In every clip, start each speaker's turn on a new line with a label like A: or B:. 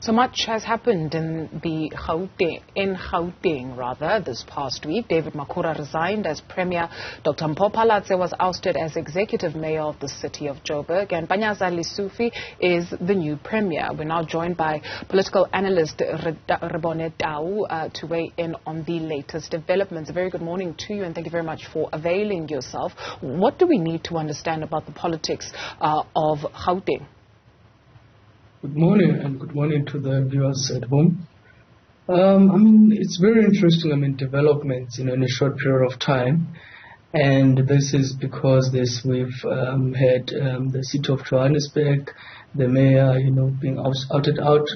A: So much has happened in Gauteng this past week. David Makhura resigned as Premier. Dr. Mpho Phalatse was ousted as Executive Mayor of the city of Joburg. And Panyaza Lesufi is the new Premier. We're now joined by political analyst Rebone Tau to weigh in on the latest developments. A very good morning to you, and thank you very much for availing yourself. What do we need to understand about the politics of Gauteng?
B: Good morning, and good morning to the viewers at home. It's very interesting, developments in a short period of time. And this is because we've had the city of Johannesburg, the mayor, being outed out.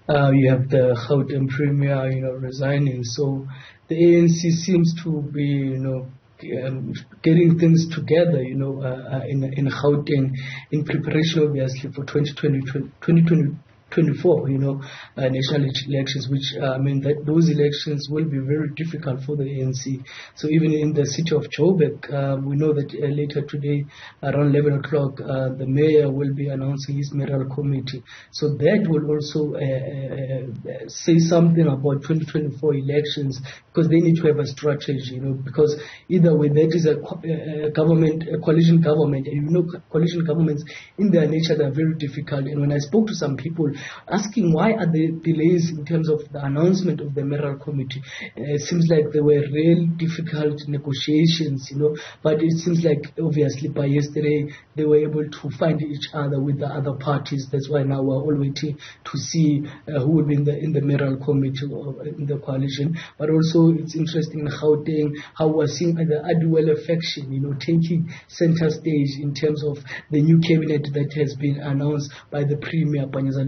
B: You have the Gauteng Premier, resigning. So the ANC seems to be, getting things together, in Gauteng, in preparation, obviously, for 2024, national elections, which that those elections will be very difficult for the ANC. So even in the city of Joburg, we know that later today, around 11 o'clock, the mayor will be announcing his mayoral committee. So that will also say something about 2024 elections, because they need to have a strategy, because either way, that is a coalition government, and coalition governments in their nature, they are very difficult. And when I spoke to some people asking why are there delays in terms of the announcement of the mayoral committee, it seems like there were real difficult negotiations, but it seems like obviously by yesterday they were able to find each other with the other parties. That's why now we're all waiting to see who will be in the mayoral committee or in the coalition. But also it's interesting in Gauteng how we're seeing the Adwell faction, taking center stage in terms of the new cabinet that has been announced by the Premier, Panyaza.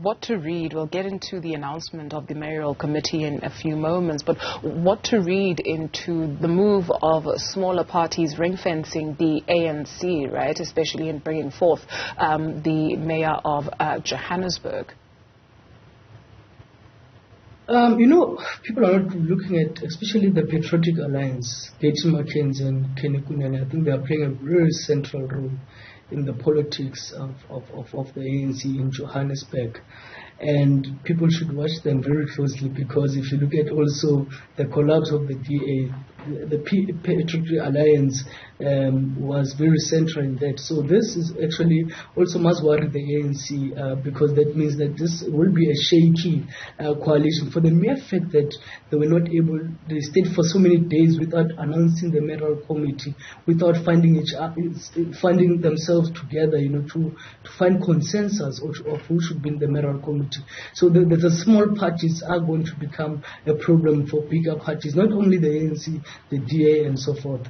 A: What to read? We'll get into the announcement of the mayoral committee in a few moments, but what to read into the move of smaller parties ring-fencing the ANC, right, especially in bringing forth the mayor of Johannesburg?
B: People are not looking at, especially the Patriotic Alliance, Gauteng Province and Kenny Kunene. I think they are playing a very central role in the politics of the ANC in Johannesburg. And people should watch them very closely, because if you look at also the collapse of the DA, the Patriotic Alliance was very central in that. So this is actually also must worry the ANC, because that means that this will be a shaky coalition, for the mere fact that they were not able, they stayed for so many days without announcing the mayoral committee, without finding themselves together, to find consensus of who should be in the mayoral committee. So the small parties are going to become a problem for bigger parties, not only the ANC, the DA and so forth.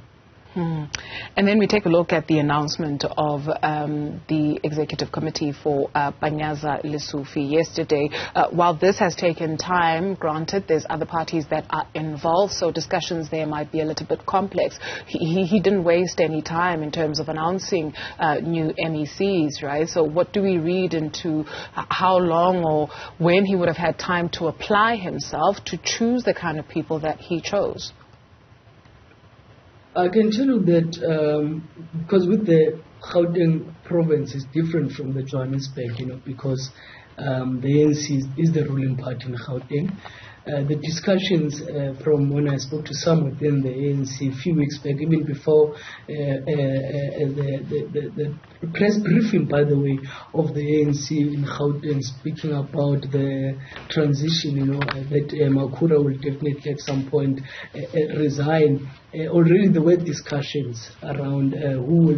A: And then we take a look at the announcement of the executive committee for Panyaza Lesufi yesterday. While this has taken time, granted, there's other parties that are involved, so discussions there might be a little bit complex. He didn't waste any time in terms of announcing new MECs, right? So what do we read into how long or when he would have had time to apply himself to choose the kind of people that he chose?
B: I can tell you that because with the Gauteng Province is different from the Johannesburg, because the ANC is the ruling party in Gauteng. The discussions from when I spoke to some within the ANC a few weeks back, even before the press briefing, by the way, of the ANC in Gauteng, speaking about the transition, that Makhura will definitely at some point resign. Already there were discussions around who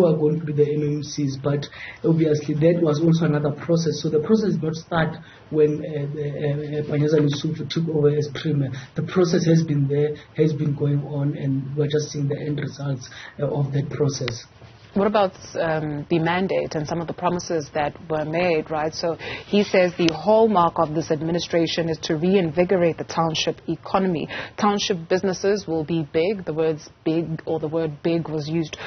B: are going to be the MECs, but obviously that was also another process. So the process did not start when Panyaza Lesufi took over as Premier. The process has been there, has been going on, and we're just seeing the end results of that process.
A: What about the mandate and some of the promises that were made, right? So he says the hallmark of this administration is to reinvigorate the township economy. Township businesses will be big. The words big or the word big was used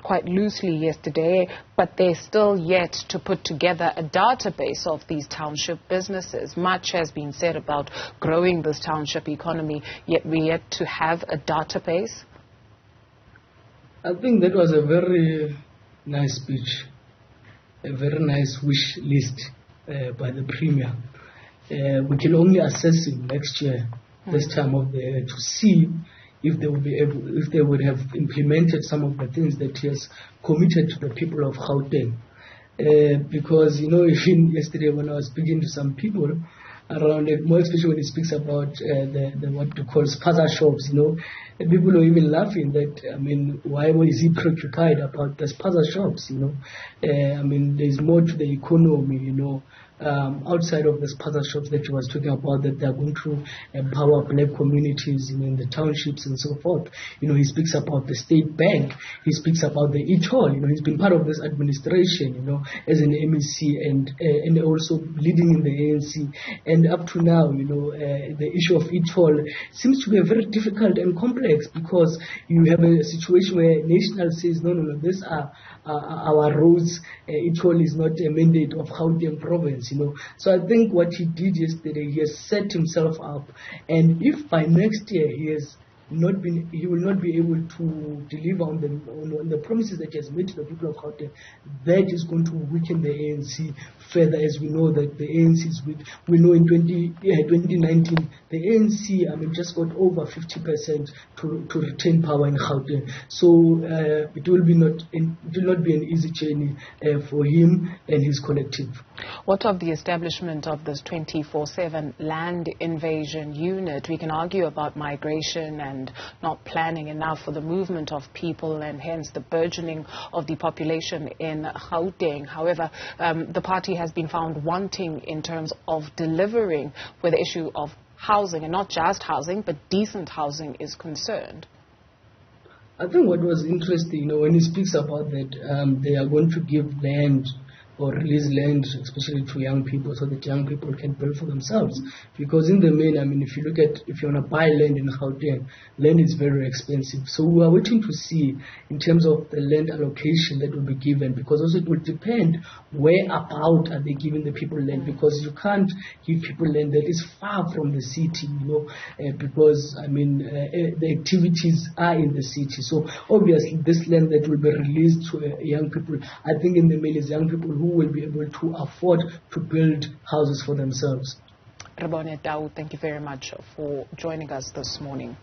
A: quite loosely yesterday, but they're still yet to put together a database of these township businesses. Much has been said about growing this township economy, yet we're yet to have a database.
B: I think that was a very nice speech a very nice wish list by the Premier. We can only assess him next year, this time of the year, to see if they would be able, if they would have implemented some of the things that he has committed to the people of Gauteng. Because, you know, even yesterday when I was speaking to some people around it, more especially when he speaks about the what they call spaza shops, you know, people are even laughing that, I mean, why is he preoccupied about the spaza shops, you know? I mean, there's more to the economy, you know, outside of the spaza shops that he was talking about, that they are going to empower black communities, you know, in the townships and so forth. You know, he speaks about the state bank, he speaks about the e-toll, you know, he's been part of this administration, you know, as an MEC and also leading in the ANC. And up to now, you know, the issue of e-toll seems to be a very difficult and complex, because you have a situation where National says, no, these are our roads, e-toll is not a mandate of Gauteng Province, you know. So I think what he did yesterday, he has set himself up, and if by next year he will not be able to deliver on the promises that he has made to the people of Gauteng, that is going to weaken the ANC further, as we know that the ANC is weak. We know in 2019, the ANC, I mean, just got over 50% to retain power in Gauteng. So it will not be an easy journey for him and his collective.
A: What of the establishment of this 24/7 land invasion unit? We can argue about migration and not planning enough for the movement of people, and hence the burgeoning of the population in Gauteng. However, the party has been found wanting in terms of delivering where the issue of housing, and not just housing, but decent housing, is concerned.
B: I think what was interesting, you know, when he speaks about that they are going to give land or release land, especially to young people, so that young people can build for themselves. Because in the main, I mean, if you want to buy land in Gauteng, land is very expensive. So we are waiting to see in terms of the land allocation that will be given, because also it will depend where about are they giving the people land, because you can't give people land that is far from the city, you know, because, I mean, the activities are in the city. So obviously this land that will be released to young people, I think in the main is young people who will be able to afford to build houses for themselves.
A: Rebone Tau, thank you very much for joining us this morning.